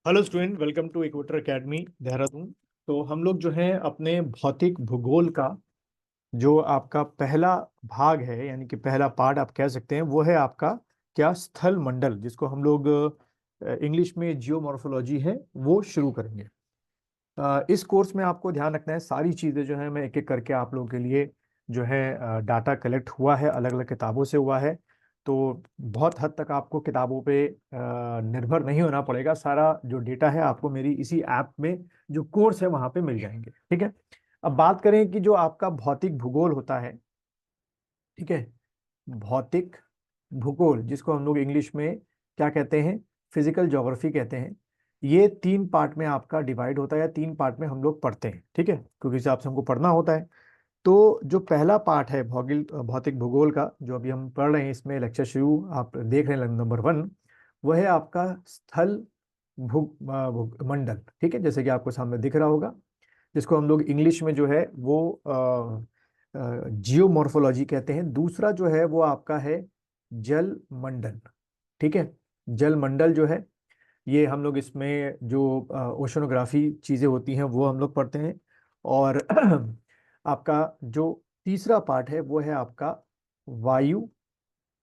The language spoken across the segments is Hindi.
Hello student, welcome to Equator Academy Dehradun. तो हम लोग जो है अपने भौतिक भूगोल का जो आपका पहला भाग है, यानी कि पहला पार्ट आप कह सकते हैं, वो है आपका क्या स्थल मंडल, जिसको हम लोग इंग्लिश में जियोमॉर्फोलॉजी है, वो शुरू करेंगे। इस कोर्स में आपको ध्यान रखना है, सारी चीज़ें जो है मैं एक एक करके आप लोगों के लिए जो है डाटा कलेक्ट हुआ है, अलग अलग किताबों से हुआ है। तो बहुत हद तक आपको किताबों पे निर्भर नहीं होना पड़ेगा, सारा जो डेटा है आपको मेरी इसी ऐप में जो कोर्स है वहाँ पे मिल जाएंगे। ठीक है। अब बात करें कि जो आपका भौतिक भूगोल होता है, ठीक है, भौतिक भूगोल जिसको हम लोग इंग्लिश में क्या कहते हैं, फिजिकल ज्योग्राफी कहते हैं। ये तीन पार्ट में आपका डिवाइड होता है, या तीन पार्ट में हम लोग पढ़ते हैं। ठीक है, क्योंकि इस हिसाब से हमको पढ़ना होता है। तो जो पहला पार्ट है भौतिक भूगोल का, जो अभी हम पढ़ रहे हैं, इसमें लेक्चर शुरू आप देख रहे हैं नंबर 1, वह है आपका स्थल मंडल। ठीक है, जैसे कि आपको सामने दिख रहा होगा, जिसको हम लोग इंग्लिश में जो है वो जियोमॉर्फोलॉजी कहते हैं। दूसरा जो है वो आपका है जल मंडल। ठीक है, जल मंडल जो है, ये हम लोग इसमें जो ओशनोग्राफी चीज़ें होती हैं वो हम लोग पढ़ते हैं। और आपका जो तीसरा पार्ट है वो है आपका वायु।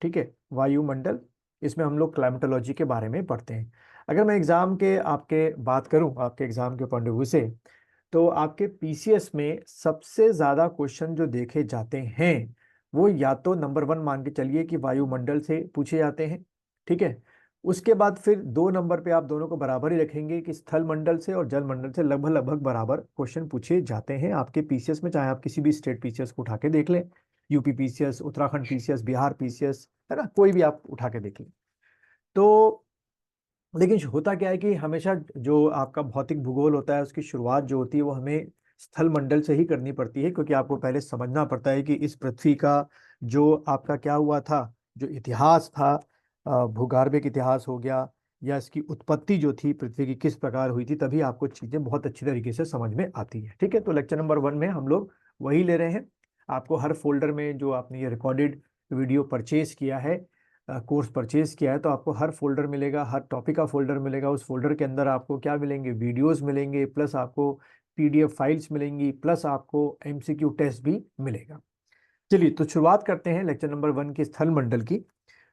ठीक है, वायुमंडल, इसमें हम लोग क्लाइमेटोलॉजी के बारे में पढ़ते हैं। अगर मैं एग्जाम के आपके बात करूं, आपके एग्जाम के पॉइंट ऑफ व्यू से, तो आपके पीसीएस में सबसे ज्यादा क्वेश्चन जो देखे जाते हैं वो या तो नंबर 1 मान के चलिए कि वायुमंडल से पूछे जाते हैं। ठीक है, उसके बाद फिर 2 नंबर पे आप दोनों को बराबर ही रखेंगे कि स्थल मंडल से और जल मंडल से लगभग लगभग बराबर क्वेश्चन पूछे जाते हैं आपके पीसीएस में, चाहे आप किसी भी स्टेट पीसीएस को उठा के देख लें, UP PCS, Uttarakhand PCS, Bihar PCS, है ना, कोई भी आप उठा के देख लें। तो लेकिन होता क्या है कि हमेशा जो आपका भौतिक भूगोल होता है उसकी शुरुआत जो होती है वो हमें स्थल मंडल से ही करनी पड़ती है, क्योंकि आपको पहले समझना पड़ता है कि इस पृथ्वी का जो आपका क्या हुआ था, जो इतिहास था, भूगर्भिक इतिहास हो गया, या इसकी उत्पत्ति जो थी पृथ्वी की किस प्रकार हुई थी, तभी आपको चीजें बहुत अच्छी तरीके से समझ में आती है। ठीक है, तो लेक्चर नंबर 1 में हम लोग वही ले रहे हैं। आपको हर फोल्डर में जो आपने ये रिकॉर्डेड वीडियो परचेज किया है, कोर्स परचेज किया है, तो आपको हर फोल्डर मिलेगा, हर टॉपिक का फोल्डर मिलेगा। उस फोल्डर के अंदर आपको क्या मिलेंगे, वीडियोस मिलेंगे, प्लस आपको पीडीएफ फाइल्स मिलेंगी, प्लस आपको एमसीक्यू टेस्ट भी मिलेगा। चलिए, तो शुरुआत करते हैं लेक्चर नंबर 1 की स्थल मंडल की।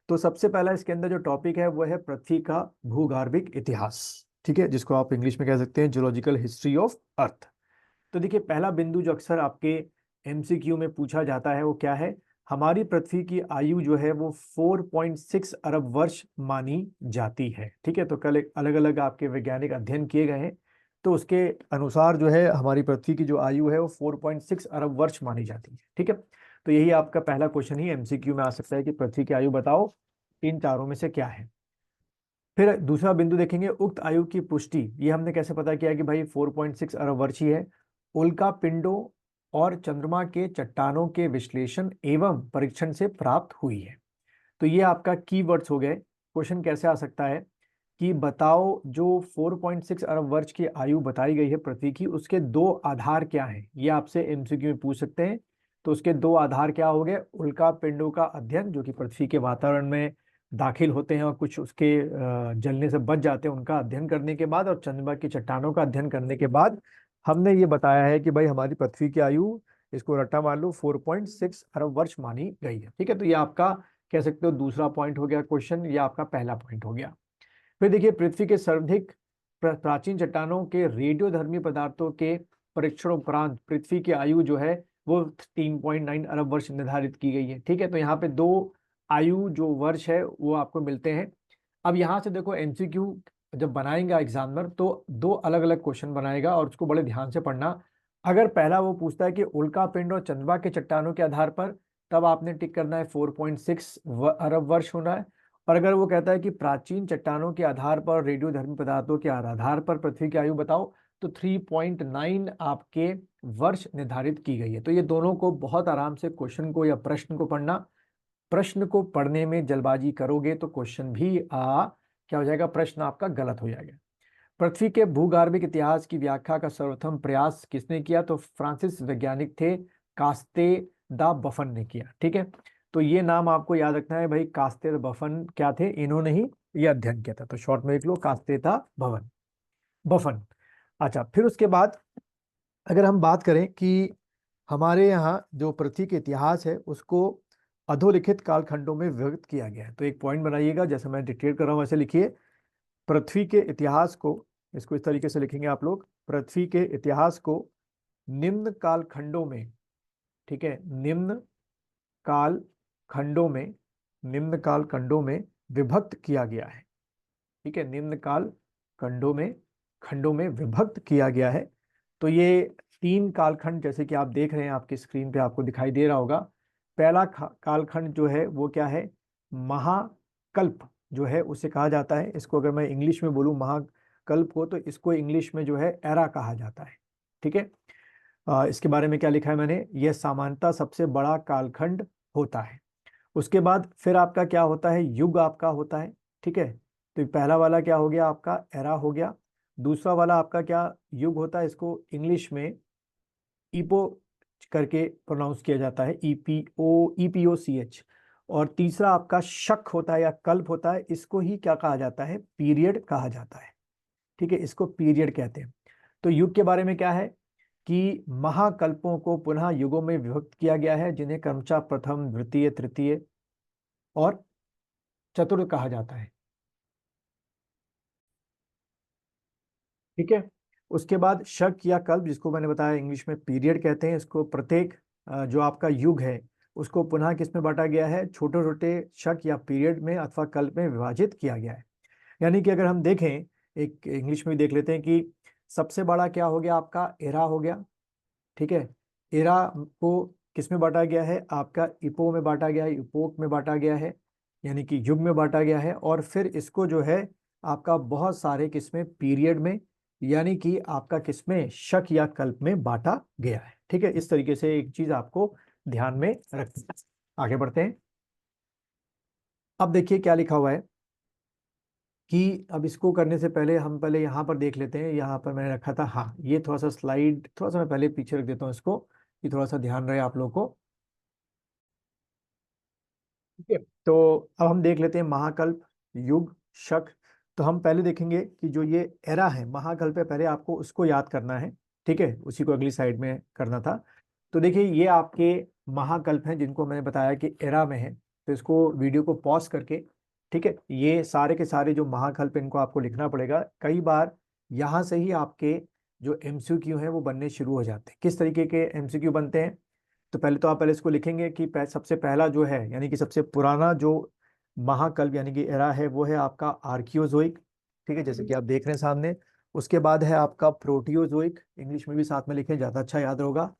तो सबसे पहला इसके अंदर जो टॉपिक है वो है पृथ्वी का भूगर्भिक इतिहास। ठीक है, जिसको आप इंग्लिश में कह सकते हैं जियोलॉजिकल हिस्ट्री ऑफ अर्थ। तो देखिए, पहला बिंदु जो अक्सर आपके एमसीक्यू में पूछा जाता है वो क्या है, हमारी पृथ्वी की आयु जो है वो 4.6 अरब वर्ष मानी जाती है। ठीक है, तो कल अलग अलग आपके वैज्ञानिक अध्ययन किए गए हैं, तो उसके अनुसार जो है हमारी पृथ्वी की जो आयु है वो 4.6 अरब वर्ष मानी जाती है। ठीक है, तो यही आपका पहला क्वेश्चन ही एमसीक्यू में आ सकता है कि पृथ्वी की आयु बताओ, इन चारों में से क्या है। फिर दूसरा बिंदु देखेंगे, उक्त आयु की पुष्टि, ये हमने कैसे पता किया कि भाई 4.6 अरब वर्ष ही है। उल्का पिंडों और चंद्रमा के चट्टानों के विश्लेषण एवं परीक्षण से प्राप्त हुई है। तो ये आपका कीवर्ड्स हो गए। क्वेश्चन कैसे आ सकता है कि बताओ जो 4.6 अरब वर्ष की आयु बताई गई है पृथ्वी की, उसके दो आधार क्या हैं, ये आपसे एमसीक्यू में पूछ सकते हैं। तो उसके दो आधार क्या हो गए, उल्का पिंडों का अध्ययन जो कि पृथ्वी के वातावरण में दाखिल होते हैं और कुछ उसके जलने से बच जाते हैं, उनका अध्ययन करने के बाद, और चंद्रमा की चट्टानों का अध्ययन करने के बाद हमने ये बताया है कि भाई हमारी पृथ्वी की आयु, इसको रट्टा मान लो, 4.6 अरब वर्ष मानी गई है। ठीक है, तो ये आपका कह सकते हो दूसरा पॉइंट हो गया क्वेश्चन, ये आपका पहला पॉइंट हो गया। फिर देखिए, पृथ्वी के सर्वाधिक प्राचीन चट्टानों के रेडियोधर्मी पदार्थों के परीक्षण उपरांत पृथ्वी की आयु जो है वो 3.9 अरब वर्ष निर्धारित की गई है। ठीक है, तो यहाँ पे दो आयु जो वर्ष है वो आपको मिलते हैं। अब यहाँ से देखो, एमसीक्यू जब बनाएगा एग्जामिनर तो दो अलग अलग क्वेश्चन बनाएगा, और उसको बड़े ध्यान से पढ़ना। अगर पहला वो पूछता है कि उल्का पिंड और चंद्रमा के चट्टानों के आधार पर, तब आपने टिक करना है 4.6 अरब वर्ष होना है। और अगर वो कहता है कि प्राचीन चट्टानों के आधार पर, रेडियोधर्मी पदार्थों के आधार पर पृथ्वी की आयु बताओ, तो 3.9 आपके वर्ष निर्धारित की गई है। तो ये दोनों को बहुत आराम से क्वेश्चन को या प्रश्न को पढ़ना। प्रश्न को पढ़ने में जल्दबाजी करोगे तो क्वेश्चन भी क्या हो जाएगा, प्रश्न आपका गलत हो जाएगा। पृथ्वी के भूगर्भिक इतिहास की व्याख्या का सर्वप्रथम प्रयास किसने किया, तो फ्रांसिस वैज्ञानिक थे, कास्ते दा बफन ने किया। ठीक है, तो ये नाम आपको याद रखना है भाई, कास्ते दा बफन क्या थे, इन्होंने ही ये अध्ययन किया था। तो शॉर्ट में लिख लो, कास्ते दा भवन। बफन। अच्छा, फिर उसके बाद अगर हम बात करें कि हमारे यहाँ जो पृथ्वी के इतिहास है उसको अधोलिखित कालखंडों में विभक्त किया गया है। तो एक पॉइंट बनाइएगा, जैसे मैं डिक्टेट कर रहा हूँ ऐसे लिखिए। पृथ्वी के इतिहास को, इसको इस तरीके से लिखेंगे आप लोग, पृथ्वी के इतिहास को निम्न कालखंडों में, ठीक है, निम्न काल खंडों में, निम्न काल खंडों में विभक्त किया गया है। ठीक है, निम्न काल खंडों में विभक्त किया गया है। तो ये 3 कालखंड जैसे कि आप देख रहे हैं, आपकी स्क्रीन पे आपको दिखाई दे रहा होगा। पहला कालखंड जो है वो क्या है, महाकल्प जो है उसे कहा जाता है। इसको अगर मैं इंग्लिश में बोलूँ महाकल्प को, तो इसको इंग्लिश में जो है एरा कहा जाता है। ठीक है, इसके बारे में क्या लिखा है मैंने, यह सामान्यतः सबसे बड़ा कालखंड होता है। उसके बाद फिर आपका क्या होता है, युग आपका होता है। ठीक है, तो पहला वाला क्या हो गया, आपका एरा हो गया। दूसरा वाला आपका क्या युग होता है, इसको इंग्लिश में ईपो करके प्रोनाउंस किया जाता है, EPOCH। और तीसरा आपका शक होता है या कल्प होता है, इसको ही क्या कहा जाता है, पीरियड कहा जाता है। ठीक है, इसको पीरियड कहते हैं। तो युग के बारे में क्या है कि महाकल्पों को पुनः युगों में विभक्त किया गया है, जिन्हें क्रमशः प्रथम, द्वितीय, तृतीय और चतुर्थ कहा जाता है। ठीक है, उसके बाद शक या कल्प, जिसको मैंने बताया इंग्लिश में पीरियड कहते हैं, इसको प्रत्येक जो आपका युग है उसको पुनः किस में बांटा गया है, छोटे छोटे शक या पीरियड में अथवा कल्प में विभाजित किया गया है। यानी कि अगर हम देखें, एक इंग्लिश में देख लेते हैं कि सबसे बड़ा क्या हो गया, आपका एरा हो गया। ठीक है, एरा को किस में बांटा गया है, आपका इपो में बांटा गया है, इपोक में बांटा गया है, यानी कि युग में बांटा गया है। और फिर इसको जो है आपका बहुत सारे किस्में पीरियड में, यानी कि आपका किस्में शक या कल्प में बांटा गया है। ठीक है, इस तरीके से एक चीज आपको ध्यान में रखनी है। आगे बढ़ते हैं। अब देखिए क्या लिखा हुआ है कि अब इसको करने से पहले हम पहले यहाँ पर देख लेते हैं। यहाँ पर मैंने रखा था, हाँ, ये थोड़ा सा स्लाइड थोड़ा सा मैं पहले पीछे रख देता हूँ इसको, कि थोड़ा सा ध्यान रहे आप लोगों को। ठीक है, तो अब हम देख लेते हैं महाकल्प, युग, शक। तो हम पहले देखेंगे कि जो ये एरा है, महाकल्प है, पहले आपको उसको याद करना है। ठीक है, उसी को अगली साइड में करना था। तो देखिए ये आपके महाकल्प हैं जिनको मैंने बताया कि एरा में है। तो इसको वीडियो को पॉज करके, ठीक है, ये सारे के सारे जो महाकल्प इनको आपको लिखना पड़ेगा। कई बार यहाँ से ही आपके जो MCQ हैं वो बनने शुरू हो जाते हैं। किस तरीके के MCQ बनते हैं, तो पहले तो आप पहले इसको लिखेंगे कि सबसे पहला जो है, यानी कि सबसे पुराना जो महाकल्प यानी कि एरा है वो है आपका आर्कियोजोइक। ठीक है, जैसे कि आप देख रहे हैं सामने। उसके बाद है आपका प्रोटियोजोइक, इंग्लिश में भी साथ में लिखें, ज्यादा अच्छा याद होगा।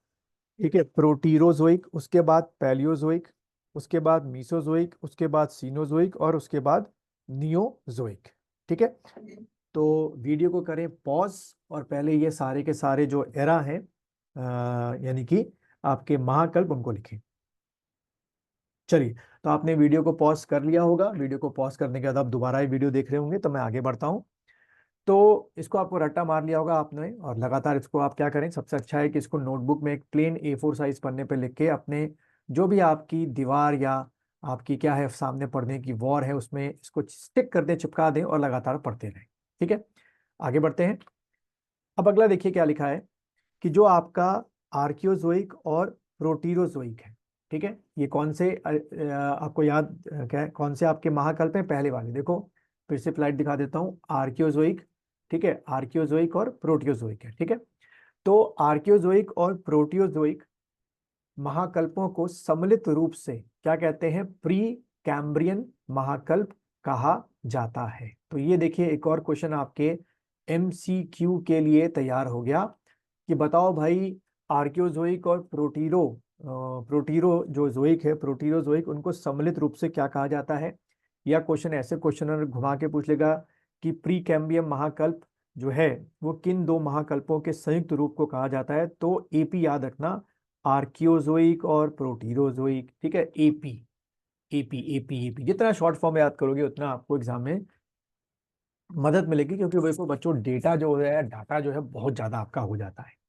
ठीक है, प्रोटीरोजोइक, उसके बाद पैलियोजोइक, उसके बाद मीसोजोइक, उसके बाद सीनोजोइक और उसके बाद नियोजोइक। ठीक है, तो वीडियो को करें पॉज और पहले ये सारे के सारे जो एरा हैं यानी कि आपके महाकल्प उनको लिखें। चलिए, तो आपने वीडियो को पॉज कर लिया होगा। वीडियो को पॉज करने के बाद आप दोबारा ही वीडियो देख रहे होंगे, तो मैं आगे बढ़ता हूँ। तो इसको आपको रट्टा मार लिया होगा आपने, और लगातार इसको आप क्या करें, सबसे अच्छा है कि इसको नोटबुक में एक प्लेन A4 साइज पन्ने पे लिख के अपने जो भी आपकी दीवार या आपकी क्या है सामने पढ़ने की वॉर है उसमें इसको स्टिक कर दें, चिपका दें और लगातार पढ़ते रहें। ठीक है, आगे बढ़ते हैं। अब अगला देखिए क्या लिखा है कि जो आपका आर्कियोजोइक और प्रोटीरोजोइक है। ठीक है, ये कौन से आपको याद क्या है, कौन से आपके महाकल्प हैं, पहले वाले देखो, फिर से फ्लाइट दिखा देता हूँ, आर्कियोजोइक। ठीक है, आर्कियोजोइक और प्रोटियोजोइक है। ठीक है, तो आर्कियोजोइक और प्रोटियोजोइक महाकल्पों को सम्मिलित रूप से क्या कहते हैं, प्री कैम्ब्रियन महाकल्प कहा जाता है। तो ये देखिए एक और क्वेश्चन आपके MCQ के लिए तैयार हो गया कि बताओ भाई, आर्कियोजोइक और प्रोटीरो जो जोइक है, प्रोटीरोजोइक, उनको सम्मिलित रूप से क्या कहा जाता है। या क्वेश्चन ऐसे क्वेश्चन घुमा के पूछ लेगा कि प्री कैम्बियम महाकल्प जो है वो किन 2 महाकल्पों के संयुक्त रूप को कहा जाता है। तो AP याद रखना, आर्कियोजोइक और प्रोटीरोजोइक। ठीक है, AP AP AP AP जितना शॉर्ट फॉर्म याद करोगे उतना आपको एग्जाम में मदद मिलेगी, क्योंकि वैसे बच्चों डेटा जो है, डाटा जो है बहुत ज्यादा आपका हो जाता है।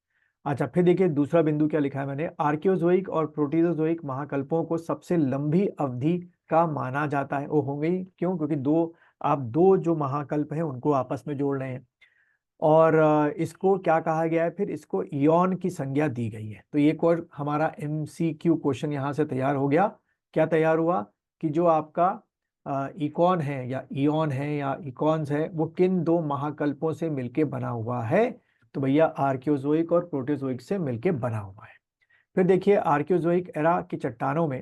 अच्छा, फिर देखिए दूसरा बिंदु क्या लिखा है मैंने, आर्कियोजोइक और प्रोटीरोजोइक महाकल्पों को सबसे लंबी अवधि का माना जाता है। वो हो गई क्यों, क्योंकि आप दो जो महाकल्प हैं उनको आपस में जोड़ रहे हैं। और इसको क्या कहा गया है, फिर इसको इयॉन की संज्ञा दी गई है। तो एक और हमारा एमसीक्यू क्वेश्चन यहाँ से तैयार हो गया। क्या तैयार हुआ कि जो आपका इकॉन है या इयॉन है या इकॉन्स है वो किन दो महाकल्पों से मिलके बना हुआ है? तो भैया आर्कियोजोइक और प्रोटेरोजोइक से मिलके बना हुआ है। फिर देखिए आर्कियोजोइक एरा की चट्टानों में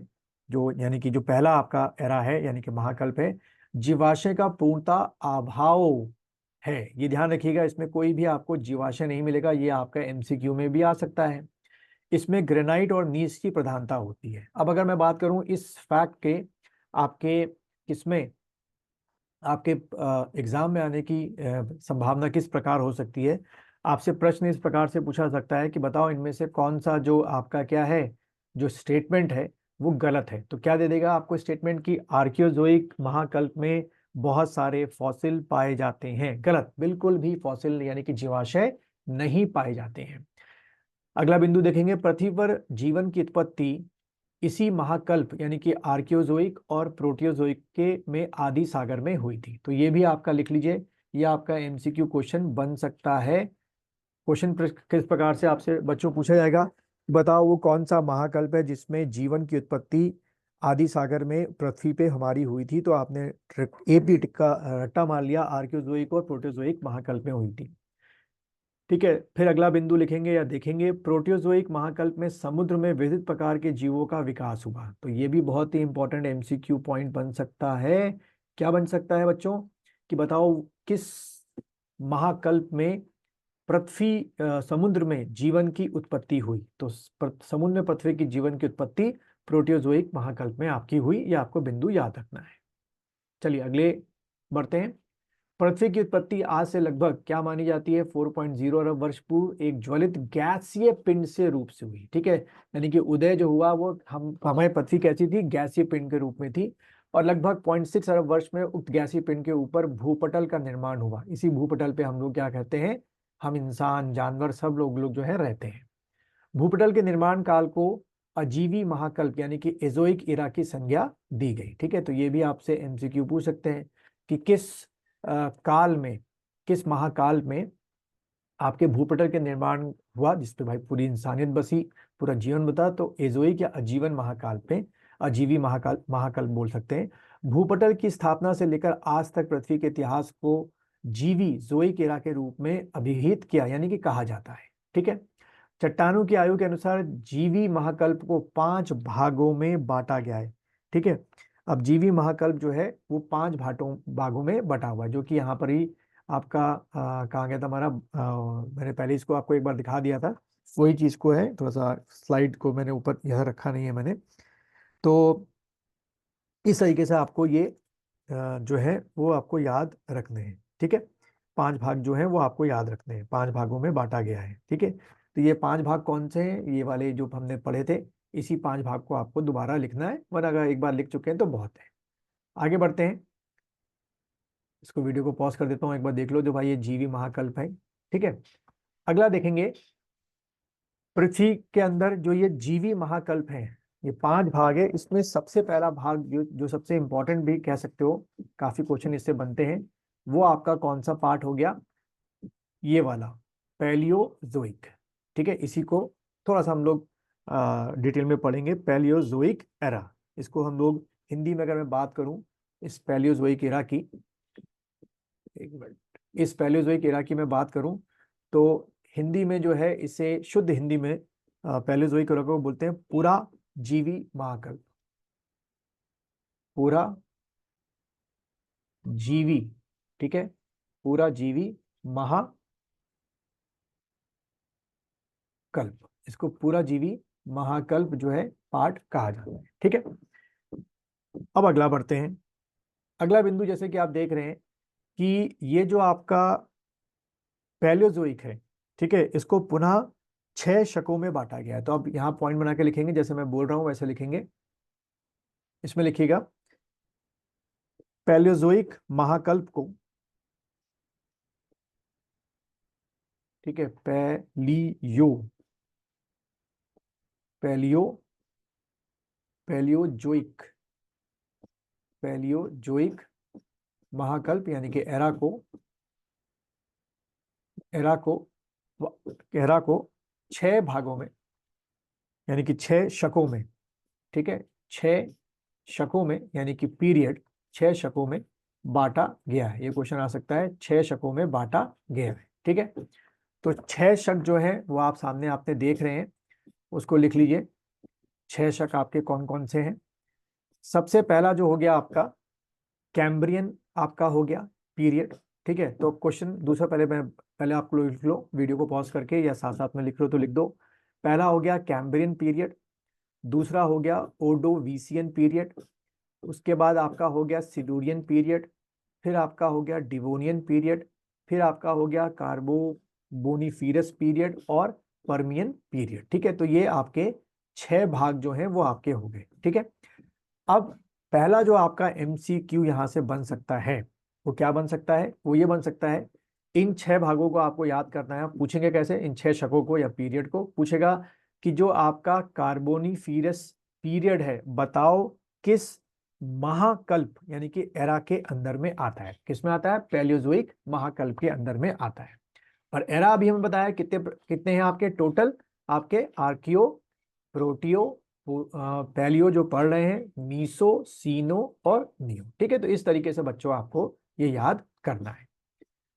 जो यानी कि जो पहला आपका एरा है यानी कि महाकल्प है, जीवाश्म का पूर्णता अभाव है। ये ध्यान रखिएगा, इसमें कोई भी आपको जीवाश्म नहीं मिलेगा, ये आपका एमसीक्यू में भी आ सकता है। इसमें ग्रेनाइट और नीस की प्रधानता होती है। अब अगर मैं बात करूं इस फैक्ट के आपके किसमें आपके एग्जाम में आने की संभावना किस प्रकार हो सकती है, आपसे प्रश्न इस प्रकार से पूछा सकता है कि बताओ इनमें से कौन सा जो आपका क्या है, जो स्टेटमेंट है वो गलत है। तो क्या दे देगा आपको स्टेटमेंट की आर्कियोजोइक महाकल्प में बहुत सारे फॉसिल पाए जाते हैं? गलत, बिल्कुल भी फॉसिल यानी कि जीवाश्म नहीं पाए जाते हैं। अगला बिंदु देखेंगे, पृथ्वी पर जीवन की उत्पत्ति इसी महाकल्प यानी कि आर्कियोजोइक और प्रोटियोजोइक के में आदि सागर में हुई थी। तो ये भी आपका लिख लीजिए, ये आपका एमसीक्यू क्वेश्चन बन सकता है। क्वेश्चन किस प्रकार से आपसे बच्चों पूछा जाएगा, बताओ वो कौन सा महाकल्प है जिसमें जीवन की उत्पत्ति आदि सागर में पृथ्वी पे हमारी हुई थी? तो आपने एपी टिक्का रट्टा मार लिया, आर्कियोजोइक और प्रोटेरोजोइक महाकल्प में हुई थी। ठीक है, फिर अगला बिंदु लिखेंगे या देखेंगे, प्रोटियोजोइक महाकल्प में समुद्र में विविध प्रकार के जीवों का विकास हुआ। तो ये भी बहुत ही इंपॉर्टेंट एमसीक्यू पॉइंट बन सकता है। क्या बन सकता है बच्चों कि बताओ किस महाकल्प में पृथ्वी समुद्र में जीवन की उत्पत्ति हुई? तो समुद्र में पृथ्वी की जीवन की उत्पत्ति प्रोटियोजोइक महाकल्प में आपकी हुई, ये आपको बिंदु याद रखना है। चलिए अगले बढ़ते हैं। पृथ्वी की उत्पत्ति आज से लगभग क्या मानी जाती है? 4.0 अरब वर्ष पूर्व एक ज्वलित गैसीय पिंड से रूप से हुई। ठीक है, यानी कि उदय जो हुआ वो हम हमारी पृथ्वी कैसी थी? गैसीय पिंड के रूप में थी। और लगभग 0.6 अरब वर्ष में उक्त गैसीय पिंड के ऊपर भूपटल का निर्माण हुआ। इसी भूपटल पे हम लोग क्या कहते हैं, हम इंसान जानवर सब लोग जो है रहते हैं। भूपटल के निर्माण काल को अजीवी महाकल्प यानी कि एजोइक इरा की संज्ञा दी गई। ठीक है, तो ये भी आपसे एमसीक्यू पूछ सकते हैं कि किस काल में, किस महाकाल में आपके भूपटल के निर्माण हुआ जिसपे भाई पूरी इंसानियत बसी, पूरा जीवन बता? तो एजोइक या आजीवन महाकाल पे, अजीवी महाकाल महाकाल बोल सकते हैं। भूपटल की स्थापना से लेकर आज तक पृथ्वी के इतिहास को जीवी जोइक एरा के रूप में अभिहित किया यानी कि कहा जाता है। ठीक है, चट्टानों की आयु के अनुसार जीवी महाकल्प को 5 भागों में बांटा गया है। ठीक है, अब जीवी महाकल्प जो है वो 5 भागों में बटा हुआ है, जो कि यहाँ पर ही आपका कहाँ गया था हमारा, मैंने पहले इसको आपको एक बार दिखा दिया था, वही चीज को है, थोड़ा सा स्लाइड को मैंने ऊपर यहाँ रखा नहीं है मैंने। तो इस तरीके से आपको ये जो है वो आपको याद रखने हैं। ठीक है, 5 भाग जो है वो आपको याद रखने हैं, 5 भागों में बांटा गया है। ठीक है, तो ये 5 भाग कौन से हैं? ये वाले जो हमने पढ़े थे, इसी 5 भाग को आपको दोबारा लिखना है, वरना अगर एक बार लिख चुके हैं तो बहुत है। आगे बढ़ते हैं, इसको वीडियो को पॉज कर देता हूँ, एक बार देख लो जो भाई ये जीवी महाकल्प है। ठीक है, अगला देखेंगे, पृथ्वी के अंदर जो ये जीवी महाकल्प है, ये 5 भाग है, इसमें सबसे पहला भाग जो सबसे इंपॉर्टेंट भी कह सकते हो, काफी क्वेश्चन इससे बनते हैं, वो आपका कौन सा पार्ट हो गया? ये वाला पैलियोजोइक। ठीक है, इसी को थोड़ा सा हम लोग डिटेल में पढ़ेंगे, पैलियोजोइक एरा। इसको हम लोग हिंदी में अगर मैं बात करूं इस पैलियोजोइक एरा की, एक मिनट, इस पैलियोजोइक एरा की मैं बात करूं तो हिंदी में जो है इसे शुद्ध हिंदी में पैलियोजोइक एरा को बोलते हैं पूरा जीवी महाकल्प। पूरा जीवी, ठीक है, पूरा जीवी महाकल्प, इसको पूरा जीवी महाकल्प जो है पाठ कहा जाता है। ठीक है, अब अगला बढ़ते हैं। अगला बिंदु जैसे कि आप देख रहे हैं कि ये जो आपका पैलियोजोइक है, ठीक है, इसको पुनः 6 शकों में बांटा गया है। तो अब यहाँ पॉइंट बना के लिखेंगे, जैसे मैं बोल रहा हूं वैसे लिखेंगे। इसमें लिखिएगा पैलियोजोइक महाकल्प को, ठीक है, पैलियो पैलियोजोइक पैलियोजोइक महाकल्प यानी कि एरा को एरा को एरा को 6 भागों में, यानी कि 6 शकों में, ठीक है, 6 शकों में यानी कि पीरियड 6 शकों में बांटा गया है। ये क्वेश्चन आ सकता है, 6 शकों में बांटा गया है, ठीक है। तो 6 शक जो है वो आप सामने आपने देख रहे हैं, उसको लिख लीजिए। 6 शक आपके कौन कौन से हैं? सबसे पहला जो हो गया आपका कैम्ब्रियन आपका हो गया पीरियड, ठीक है। तो क्वेश्चन दूसरा पहले आप लोग लिख लो, वीडियो को पॉज करके या साथ साथ में लिख लो तो लिख दो। पहला हो गया कैम्ब्रियन पीरियड, दूसरा हो गया ओडोविसियन पीरियड, उसके बाद आपका हो गया सिल्यूरियन पीरियड, फिर आपका हो गया डिवोनियन पीरियड, फिर आपका हो गया कार्बोबोनिफीरस पीरियड और पर्मियन पीरियड, ठीक है। तो ये आपके 6 भाग जो हैं वो आपके हो गए, ठीक है। अब पहला जो आपका MCQ यहां से बन सकता है वो क्या बन सकता है? वो ये बन सकता है, इन 6 भागों को आपको याद करना है। पूछेंगे कैसे? इन 6 शकों को या पीरियड को पूछेगा कि जो आपका कार्बोनिफीरस पीरियड है बताओ किस महाकल्प यानी कि एरा के अंदर में आता है। किस में आता है? पैलियोजोइक महाकल्प के अंदर में आता है। और एरा अभी हमें बताया कितने कितने हैं आपके टोटल, आपके आर्कियो, प्रोटियो, पैलियो जो पढ़ रहे हैं, मीसो, सीनो और नियो, ठीक है। तो इस तरीके से बच्चों आपको ये याद करना है।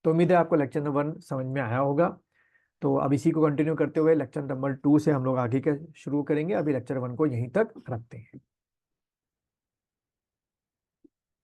तो उम्मीद है आपको लेक्चर नंबर 1 समझ में आया होगा। तो अब इसी को कंटिन्यू करते हुए लेक्चर नंबर 2 से हम लोग आगे के शुरू करेंगे। अभी लेक्चर 1 को यहीं तक रखते हैं।